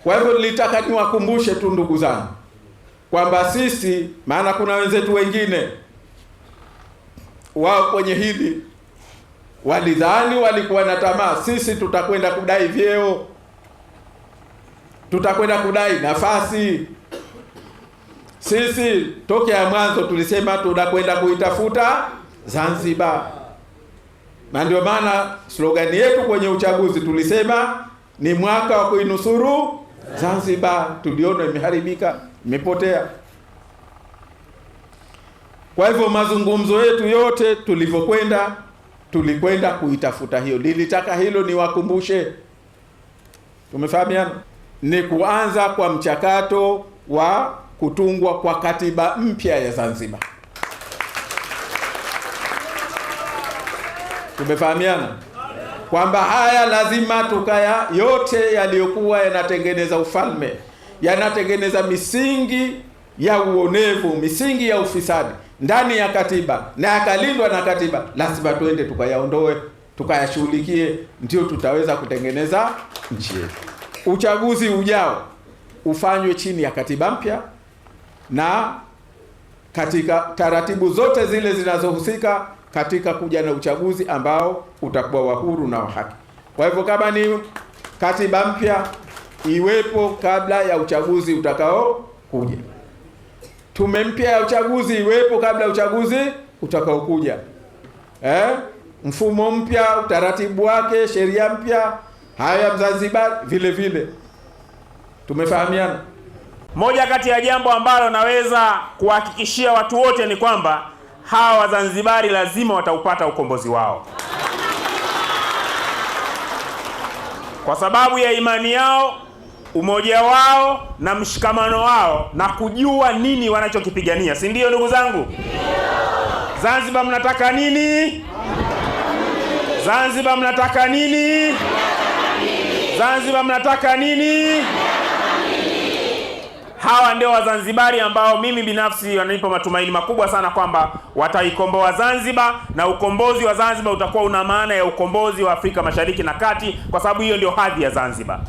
Kwa hivyo nilitaka niwakumbushe tu ndugu zangu kwamba sisi, maana kuna wenzetu wengine wao kwenye hili walidhani, walikuwa na tamaa, sisi tutakwenda kudai vyeo, tutakwenda kudai nafasi. Sisi tokea mwanzo tulisema tunakwenda kuitafuta Zanzibar, na ndio maana slogan yetu kwenye uchaguzi tulisema ni mwaka wa kuinusuru Zanzibar. Tuliona imeharibika, imepotea. Kwa hivyo mazungumzo yetu yote tulikwenda kuitafuta hiyo. Nilitaka hilo niwakumbushe. Tumefahamiana? Ni kuanza kwa mchakato wa kutungwa kwa katiba mpya ya Zanzibar. Tumefahamiana kwamba haya lazima tukaya yote yaliyokuwa yanatengeneza ufalme, yanatengeneza misingi ya uonevu, misingi ya ufisadi ndani ya katiba na yakalindwa na katiba, lazima tuende tukayaondoe, tukayashughulikie, ndio tutaweza kutengeneza nchi yetu. Uchaguzi ujao ufanywe chini ya katiba mpya na katika taratibu zote zile zinazohusika katika kuja na uchaguzi ambao utakuwa wa huru na wa haki. Kwa hivyo kama ni katiba mpya iwepo kabla ya uchaguzi utakao kuja. Tume mpya ya uchaguzi iwepo kabla ya uchaguzi utakao kuja. Mfumo mpya, utaratibu wake, sheria mpya, haya Zanzibar vile vile. Tumefahamiana? Moja kati ya jambo ambalo naweza kuhakikishia watu wote ni kwamba hawa Wazanzibari lazima wataupata ukombozi wao, kwa sababu ya imani yao, umoja wao na mshikamano wao na kujua nini wanachokipigania. Si ndio ndugu zangu? Zanzibar mnataka nini? Zanzibar mnataka nini? Zanzibar mnataka nini? Hawa ndio Wazanzibari ambao mimi binafsi wananipa matumaini makubwa sana kwamba wataikomboa Zanzibar, na ukombozi wa Zanzibar utakuwa una maana ya ukombozi wa Afrika Mashariki na Kati, kwa sababu hiyo ndio hadhi ya Zanzibar.